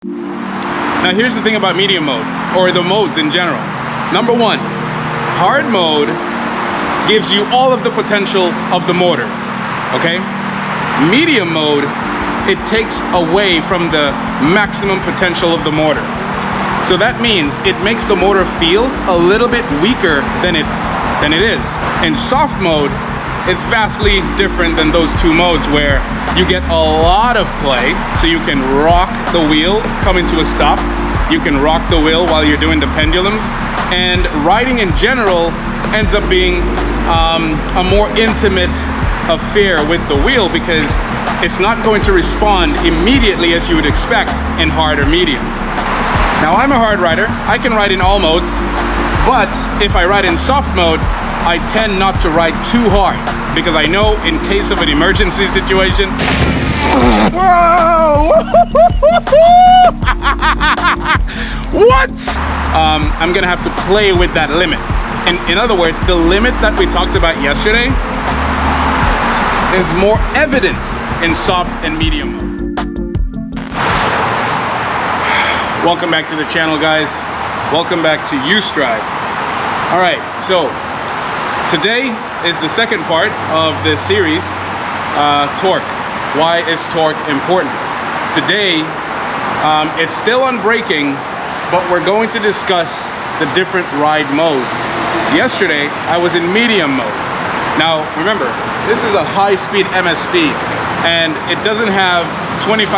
Now here's the thing about medium mode, or the modes in general. Number one, hard mode gives you all of the potential of the motor, okay? Medium mode, it takes away from the maximum potential of the motor. So that means it makes the motor feel a little bit weaker than it is. In soft mode, it's vastly different than those two modes where you get a lot of play, so you can rock the wheel coming to a stop. You can rock the wheel while you're doing the pendulums, and riding in general ends up being a more intimate affair with the wheel because it's not going to respond immediately as you would expect in hard or medium. Now I'm a hard rider, I can ride in all modes, but if I ride in soft mode, I tend not to ride too hard because I know in case of an emergency situation, whoa! What? I'm gonna have to play with that limit. In other words, the limit that we talked about yesterday is more evident in soft and medium mode. Welcome back to the channel, guys. Welcome back to UStride. All right, so today is the second part of this series, torque. Why is torque important? Today, it's still on braking, but we're going to discuss the different ride modes. Yesterday, I was in medium mode. Now, remember, this is a high-speed MSP, and it doesn't have 2,500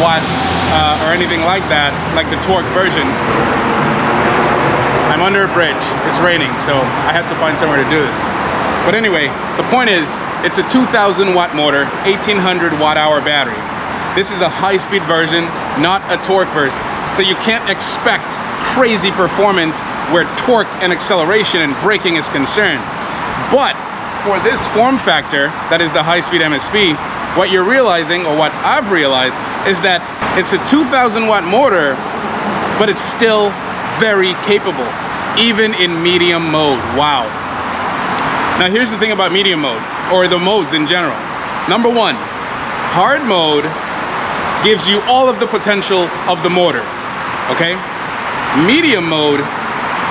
watt or anything like that, like the torque version. I'm under a bridge, it's raining, so I have to find somewhere to do this. But anyway, the point is, it's a 2,000 watt motor, 1,800 watt hour battery. This is a high-speed version, not a torque version. So you can't expect crazy performance where torque and acceleration and braking is concerned. But for this form factor, that is the high-speed MSP, what you're realizing, or what I've realized, is that it's a 2,000 watt motor, but it's still very capable, even in medium mode. Wow. Now here's the thing about medium mode, or the modes in general. Number one, hard mode gives you all of the potential of the motor, okay? Medium mode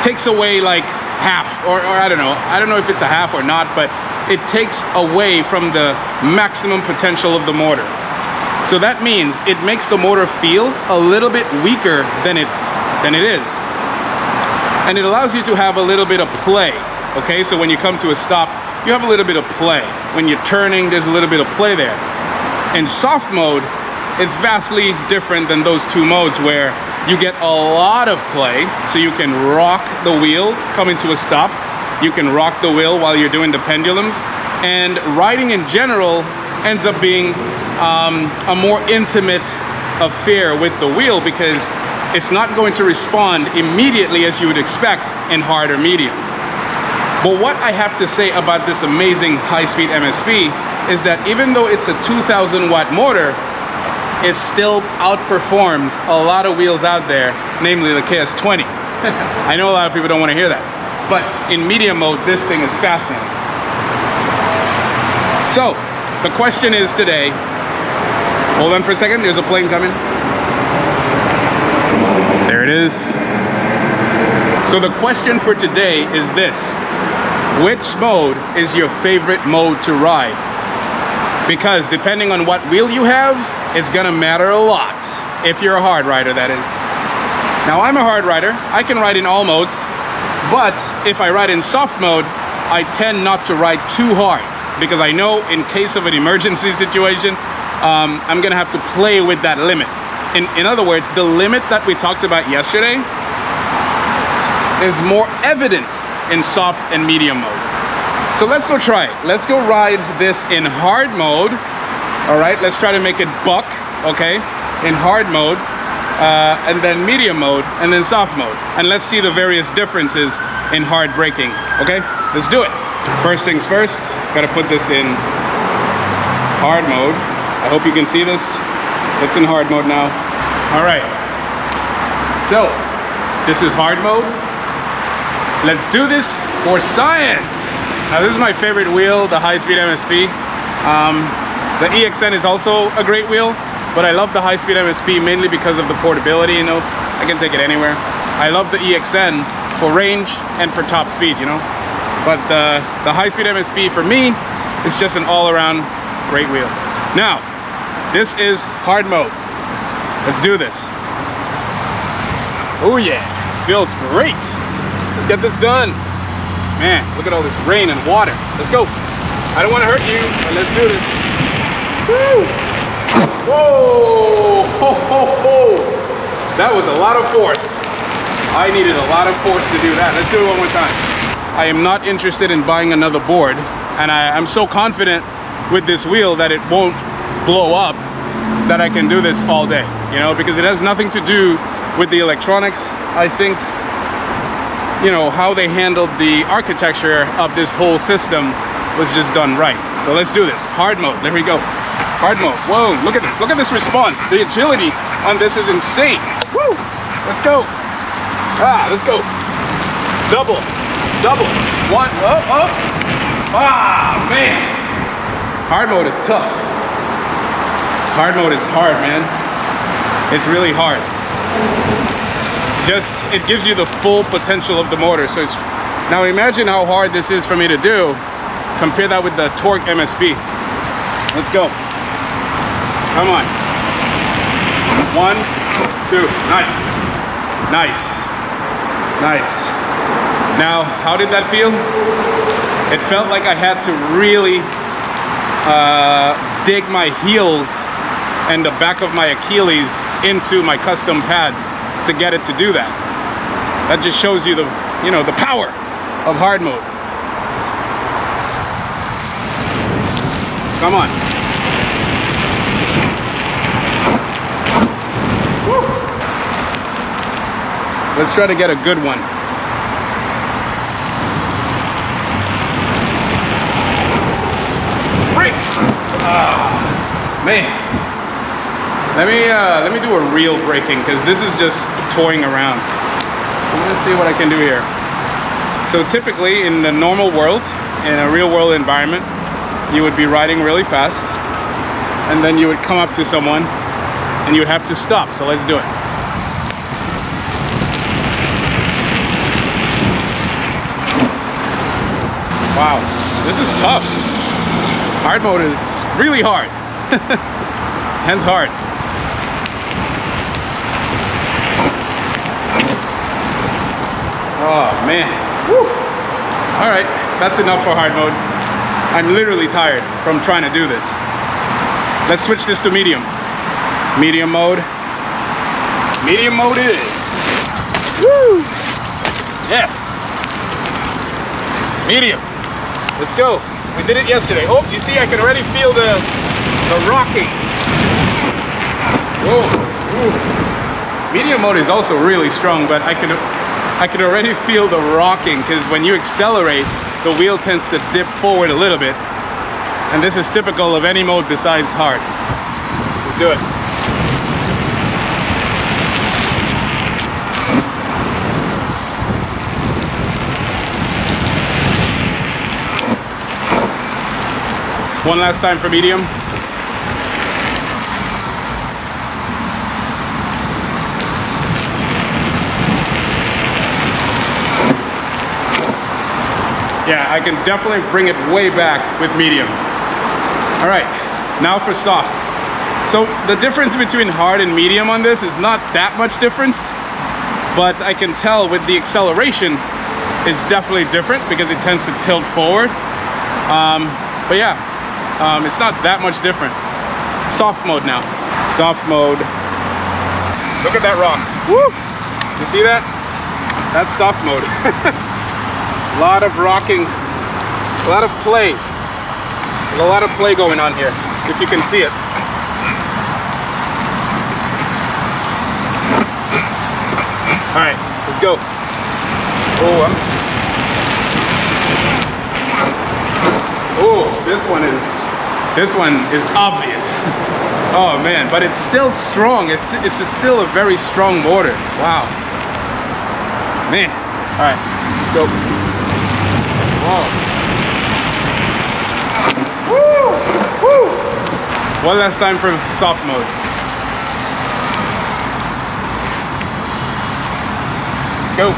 takes away like half, or I don't know if it's a half or not, but it takes away from the maximum potential of the motor. So that means it makes the motor feel a little bit weaker than it is. And it allows you to have a little bit of play, okay? So when you come to a stop, you have a little bit of play. When you're turning, there's a little bit of play there. In soft mode, it's vastly different than those two modes where you get a lot of play, so you can rock the wheel coming to a stop. You can rock the wheel while you're doing the pendulums, and riding in general ends up being a more intimate affair with the wheel because it's not going to respond immediately as you would expect in hard or medium. But what I have to say about this amazing high-speed MSP is that even though it's a 2,000 watt motor, it still outperforms a lot of wheels out there, namely the KS20. I know a lot of people don't want to hear that, but in medium mode, this thing is fascinating. So, the question is today, hold on for a second, there's a plane coming. There it is. So the question for today is this: which mode is your favorite mode to ride? Because depending on what wheel you have, it's gonna matter a lot. If you're a hard rider, that is. Now I'm a hard rider, I can ride in all modes, but if I ride in soft mode, I tend not to ride too hard because I know in case of an emergency situation, I'm gonna have to play with that limit. In other words, the limit that we talked about yesterday is more evident in soft and medium mode. So let's go try it. Let's go ride this in hard mode. All right, let's try to make it buck, okay, in hard mode, and then medium mode, and then soft mode. And let's see the various differences in hard braking, okay? Let's do it. First things first, gotta put this in hard mode. I hope you can see this. It's in hard mode now. All right, so this is hard mode. Let's do this for science. Now this is my favorite wheel, the high-speed MSP. The EXN is also a great wheel, but I love the high-speed MSP mainly because of the portability, you know. I can take it anywhere. I love the EXN for range and for top speed, you know. But the high-speed MSP for me is just an all-around great wheel. Now, this is hard mode. Let's do this. Oh yeah, feels great. Let's get this done. Man, look at all this rain and water. Let's go. I don't want to hurt you, but let's do this. Woo! Whoa! Ho, ho, ho! That was a lot of force. I needed a lot of force to do that. Let's do it one more time. I am not interested in buying another board, and I'm so confident with this wheel that it won't blow up that I can do this all day, you know, because it has nothing to do with the electronics. I think, you know, how they handled the architecture of this whole system was just done right. So let's do this. Hard mode. There we go. Hard mode. Whoa, look at this. Look at this response. The agility on this is insane. Woo! Let's go. Ah, let's go. Double. Double. One. Oh, oh. Ah, man. Hard mode is tough. Hard mode is hard, man. It's really hard. Just, it gives you the full potential of the motor. So it's, now imagine how hard this is for me to do. Compare that with the torque MSP. Let's go. Come on. 1, 2. Nice. Nice. Nice. Now, how did that feel? It felt like I had to really dig my heels and the back of my Achilles into my custom pads to get it to do that. That just shows you the, you know, the power of hard mode. Come on. Woo. Let's try to get a good one. Break. Man. Let me do a real braking, because this is just toying around. Let's see what I can do here. So typically in the normal world, in a real world environment, you would be riding really fast, and then you would come up to someone and you would have to stop. So let's do it. Wow, this is tough. Hard mode is really hard. Hence hard. Oh man. Woo. All right, that's enough for hard mode. I'm literally tired from trying to do this. Let's switch this to medium. Medium mode. Medium mode it is. Woo! Yes. Medium. Let's go. We did it yesterday. Oh, you see, I can already feel the rocking. Whoa. Ooh. Medium mode is also really strong, but I can already feel the rocking, because when you accelerate, the wheel tends to dip forward a little bit. And this is typical of any mode besides hard. Let's do it. One last time for medium. Yeah, I can definitely bring it way back with medium. All right, now for soft. So the difference between hard and medium on this is not that much difference, but I can tell with the acceleration, it's definitely different because it tends to tilt forward. But yeah, it's not that much different. Soft mode now. Soft mode. Look at that rock. Woo! You see that? That's soft mode. A lot of rocking, a lot of play. There's a lot of play going on here, if you can see it. All right, let's go. This one is obvious. Oh man, but it's still strong. It's still a very strong motor. Wow. Man. All right, let's go. Whoa. Woo! Woo! One last time for soft mode. go.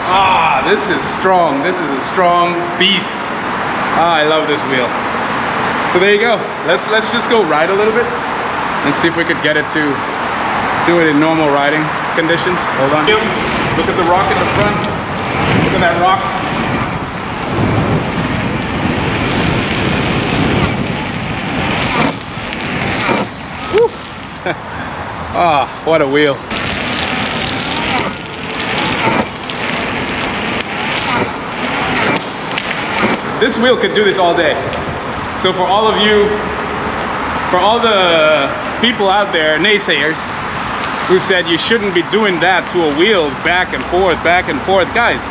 Ah, this is strong. This is a strong beast. Ah, I love this wheel. So there you go. Let's just go ride a little bit and see if we could get it to do it in normal riding conditions. Hold on. Look at the rock in the front. Look at that rock. Ah, oh, what a wheel. This wheel could do this all day. So for all of you, for all the people out there, naysayers, who said you shouldn't be doing that to a wheel back and forth, guys.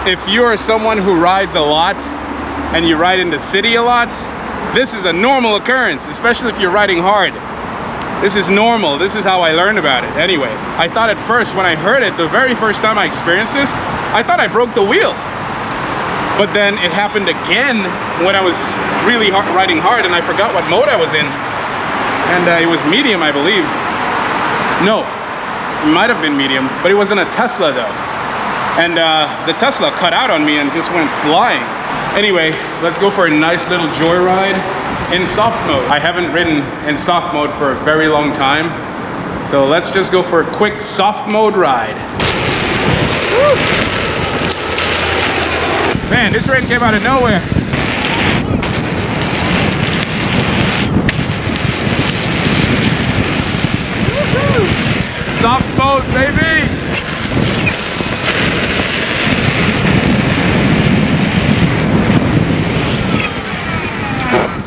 If you're someone who rides a lot and you ride in the city a lot, this is a normal occurrence, especially if you're riding hard. This is normal. This is how I learned about it. Anyway, I thought at first when I heard it, the very first time I experienced this, I thought I broke the wheel. But then it happened again when I was really riding hard and I forgot what mode I was in. And it was medium, I believe. No, it might have been medium, but it wasn't a Tesla though. And the Tesla cut out on me and just went flying. Anyway, let's go for a nice little joyride in soft mode. I haven't ridden in soft mode for a very long time. So let's just go for a quick soft mode ride. Woo! Man, this rain came out of nowhere. Soft mode, baby!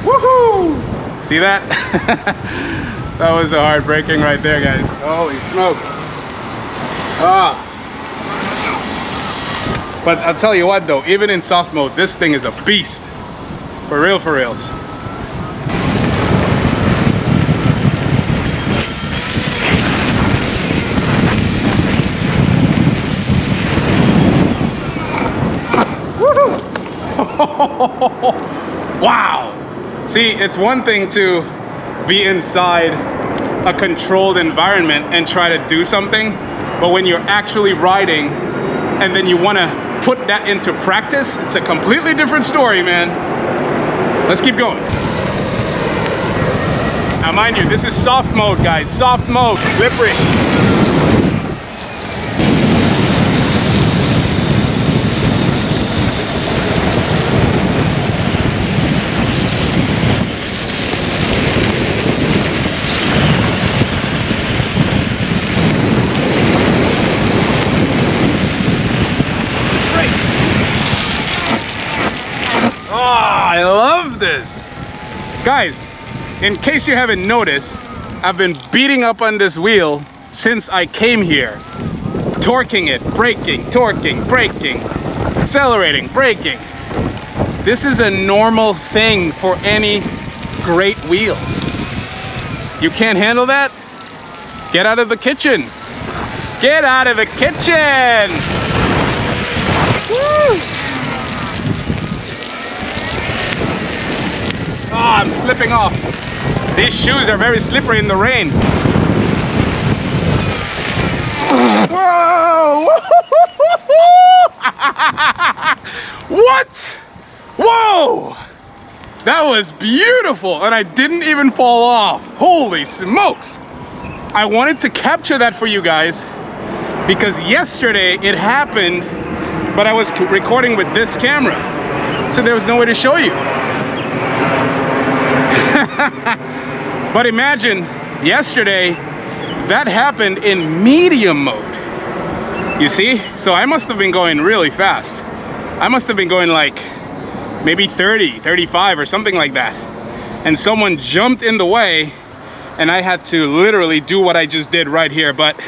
Woohoo! See that? That was a hard braking right there, guys. Holy smokes. Ah. But I'll tell you what though, even in soft mode, this thing is a beast. For real, for reals. Wow. See, it's one thing to be inside a controlled environment and try to do something, but when you're actually riding and then you want to put that into practice, it's a completely different story, man. Let's keep going. Now mind you, this is soft mode, guys. Soft mode, slippery. I love this. Guys, in case you haven't noticed, I've been beating up on this wheel since I came here. Torquing it, braking, torquing, braking, accelerating, braking. This is a normal thing for any great wheel. You can't handle that? Get out of the kitchen. Get out of the kitchen. Woo! Oh, I'm slipping off. These shoes are very slippery in the rain. Whoa! What? Whoa! That was beautiful, and I didn't even fall off. Holy smokes! I wanted to capture that for you guys because yesterday it happened, but I was recording with this camera, so there was no way to show you. But imagine yesterday that happened in medium mode. You see? So I must have been going really fast. I must have been going like maybe 30, 35 or something like that. And someone jumped in the way and I had to literally do what I just did right here. But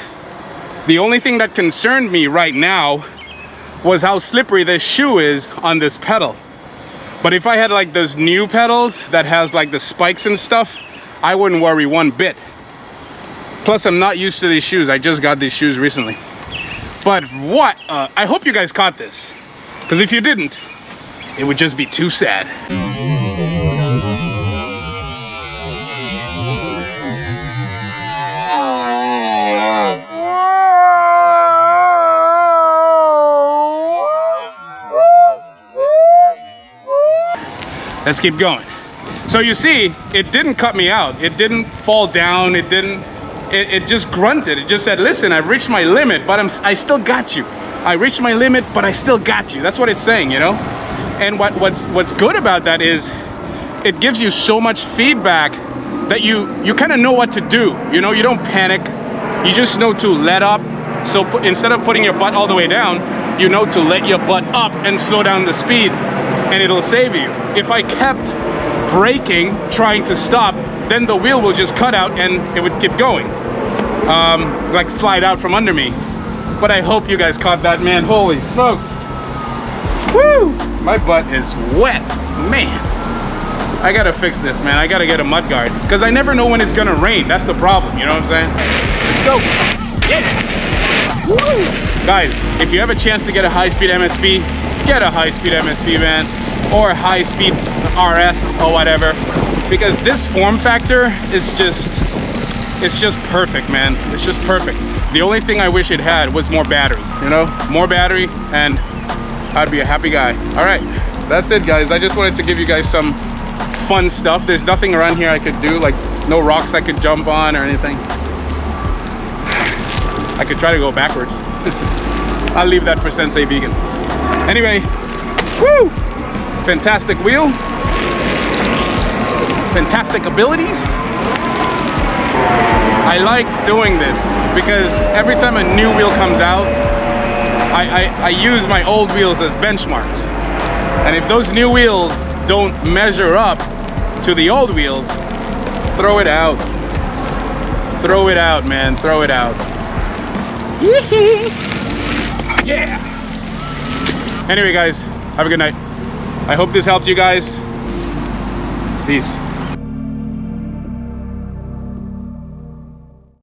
the only thing that concerned me right now was how slippery this shoe is on this pedal. But if I had like those new pedals that has like the spikes and stuff, I wouldn't worry one bit. Plus, I'm not used to these shoes. I just got these shoes recently. But what? I hope you guys caught this. Because if you didn't, it would just be too sad. Let's keep going. So you see, it didn't cut me out. It didn't fall down. It didn't, it just grunted. It just said, listen, I've reached my limit, but I still got you. I reached my limit, but I still got you. That's what it's saying, you know? And what's good about that is it gives you so much feedback that you kind of know what to do. You know, you don't panic. You just know to let up. So instead of putting your butt all the way down, you know to let your butt up and slow down the speed, and it'll save you. If I kept braking, trying to stop, then the wheel will just cut out and it would keep going, like slide out from under me. But I hope you guys caught that, man. Holy smokes. Woo! My butt is wet, man. I gotta fix this, man. I gotta get a mud guard, because I never know when it's gonna rain. That's the problem, you know what I'm saying? Let's go. Yeah. Woo! Guys, if you have a chance to get a high-speed MSP, get a high-speed MSP, man, or a high-speed RS or whatever, because this form factor is just, it's just perfect, man. It's just perfect. The only thing I wish it had was more battery, you know, more battery, and I'd be a happy guy. All right, that's it, guys. I just wanted to give you guys some fun stuff. There's nothing around here I could do, like no rocks I could jump on or anything. I could try to go backwards. I'll leave that for Sensei Vegan. Anyway, woo! Fantastic wheel. Fantastic abilities. I like doing this because every time a new wheel comes out, I use my old wheels as benchmarks. And if those new wheels don't measure up to the old wheels, throw it out. Throw it out, man. Throw it out. Yeah. Anyway, guys, have a good night. I hope this helped you guys. Peace.